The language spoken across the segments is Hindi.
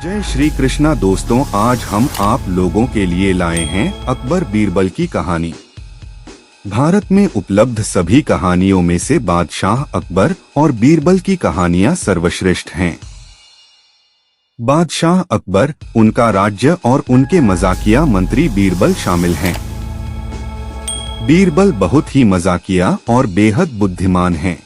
जय श्री कृष्णा दोस्तों, आज हम आप लोगों के लिए लाए हैं अकबर बीरबल की कहानी। भारत में उपलब्ध सभी कहानियों में से बादशाह अकबर और बीरबल की कहानियां सर्वश्रेष्ठ हैं। बादशाह अकबर, उनका राज्य और उनके मजाकिया मंत्री बीरबल शामिल हैं। बीरबल बहुत ही मजाकिया और बेहद बुद्धिमान हैं।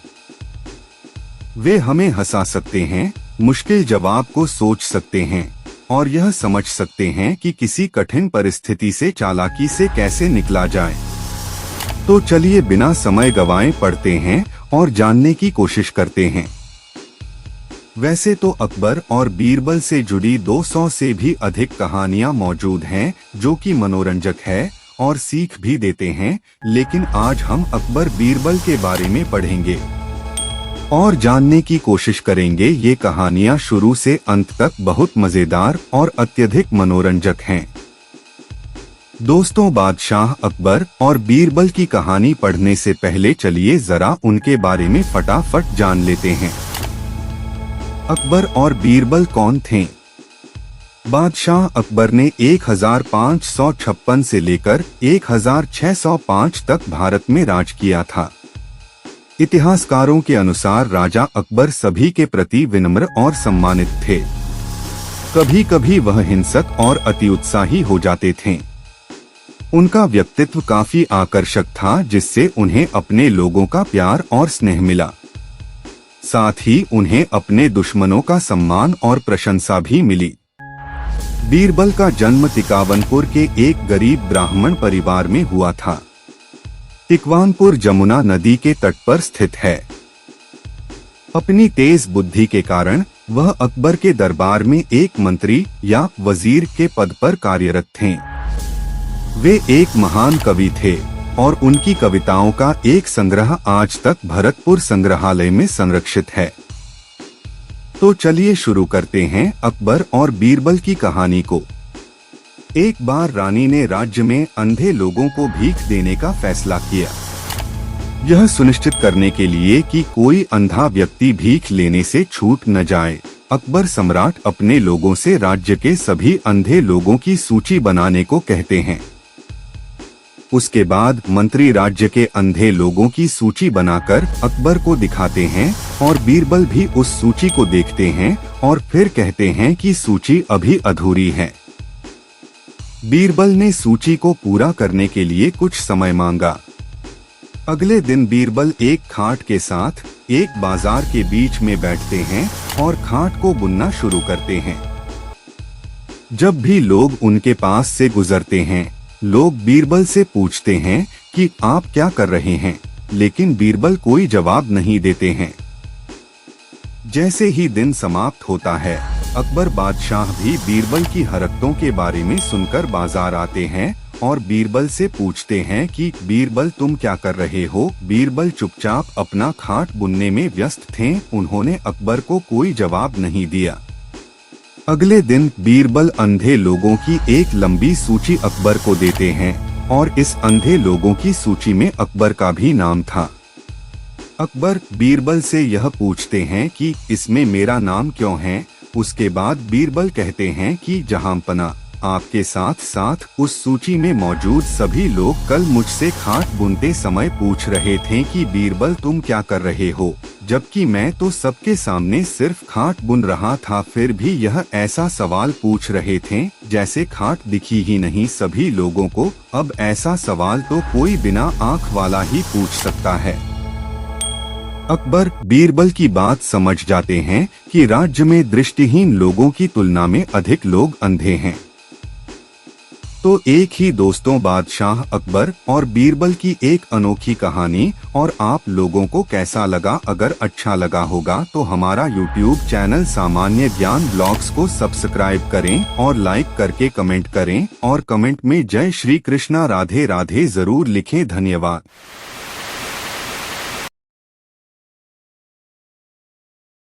वे हमें हंसा सकते हैं, मुश्किल जवाब को सोच सकते हैं और यह समझ सकते हैं कि किसी कठिन परिस्थिति से चालाकी से कैसे निकला जाए। तो चलिए बिना समय गवाए पढ़ते हैं और जानने की कोशिश करते हैं। वैसे तो अकबर और बीरबल से जुड़ी 200 से भी अधिक कहानियां मौजूद हैं जो कि मनोरंजक है और सीख भी देते हैं, लेकिन आज हम अकबर बीरबल के बारे में पढ़ेंगे और जानने की कोशिश करेंगे। ये कहानियां शुरू से अंत तक बहुत मजेदार और अत्यधिक मनोरंजक हैं। दोस्तों, बादशाह अकबर और बीरबल की कहानी पढ़ने से पहले चलिए जरा उनके बारे में फटाफट जान लेते हैं। अकबर और बीरबल कौन थे? बादशाह अकबर ने 1556 से लेकर 1605 तक भारत में राज किया था। इतिहासकारों के अनुसार राजा अकबर सभी के प्रति विनम्र और सम्मानित थे। कभी कभी वह हिंसक और अति उत्साही हो जाते थे। उनका व्यक्तित्व काफी आकर्षक था, जिससे उन्हें अपने लोगों का प्यार और स्नेह मिला। साथ ही उन्हें अपने दुश्मनों का सम्मान और प्रशंसा भी मिली। बीरबल का जन्म तिकावनपुर के एक गरीब ब्राह्मण परिवार में हुआ था। तिकवानपुर जमुना नदी के तट पर स्थित है। अपनी तेज बुद्धि के कारण वह अकबर के दरबार में एक मंत्री या वजीर के पद पर कार्यरत थे। वे एक महान कवि थे और उनकी कविताओं का एक संग्रह आज तक भरतपुर संग्रहालय में संरक्षित है। तो चलिए शुरू करते हैं अकबर और बीरबल की कहानी को। एक बार रानी ने राज्य में अंधे लोगों को भीख देने का फैसला किया। यह सुनिश्चित करने के लिए कि कोई अंधा व्यक्ति भीख लेने से छूट न जाए, अकबर सम्राट अपने लोगों से राज्य के सभी अंधे लोगों की सूची बनाने को कहते हैं। उसके बाद मंत्री राज्य के अंधे लोगों की सूची बनाकर अकबर को दिखाते हैं और बीरबल भी उस सूची को देखते हैं और फिर कहते हैं कि सूची अभी अधूरी है। बीरबल ने सूची को पूरा करने के लिए कुछ समय मांगा। अगले दिन बीरबल एक खाट के साथ एक बाजार के बीच में बैठते हैं और खाट को बुनना शुरू करते हैं। जब भी लोग उनके पास से गुजरते हैं, लोग बीरबल से पूछते हैं कि आप क्या कर रहे हैं, लेकिन बीरबल कोई जवाब नहीं देते हैं। जैसे ही दिन समाप्त होता है, अकबर बादशाह भी बीरबल की हरकतों के बारे में सुनकर बाजार आते हैं और बीरबल से पूछते हैं कि बीरबल तुम क्या कर रहे हो। बीरबल चुपचाप अपना खाट बुनने में व्यस्त थे। उन्होंने अकबर को कोई जवाब नहीं दिया। अगले दिन बीरबल अंधे लोगों की एक लंबी सूची अकबर को देते हैं और इस अंधे लोगों की सूची में अकबर का भी नाम था। अकबर बीरबल से यह पूछते हैं कि इसमें मेरा नाम क्यों है। उसके बाद बीरबल कहते हैं कि जहांपना, आपके साथ साथ उस सूची में मौजूद सभी लोग कल मुझसे खाट बुनते समय पूछ रहे थे कि बीरबल तुम क्या कर रहे हो, जबकि मैं तो सबके सामने सिर्फ खाट बुन रहा था। फिर भी यह ऐसा सवाल पूछ रहे थे जैसे खाट दिखी ही नहीं सभी लोगों को। अब ऐसा सवाल तो कोई बिना आंख वाला ही पूछ सकता है। अकबर बीरबल की बात समझ जाते हैं कि राज्य में दृष्टिहीन लोगों की तुलना में अधिक लोग अंधे हैं। तो एक ही दोस्तों, बादशाह अकबर और बीरबल की एक अनोखी कहानी। और आप लोगों को कैसा लगा? अगर अच्छा लगा होगा तो हमारा YouTube चैनल सामान्य ज्ञान ब्लॉग्स को सब्सक्राइब करें और लाइक करके कमेंट करें और कमेंट में जय श्री कृष्णा राधे राधे जरूर लिखें। धन्यवाद।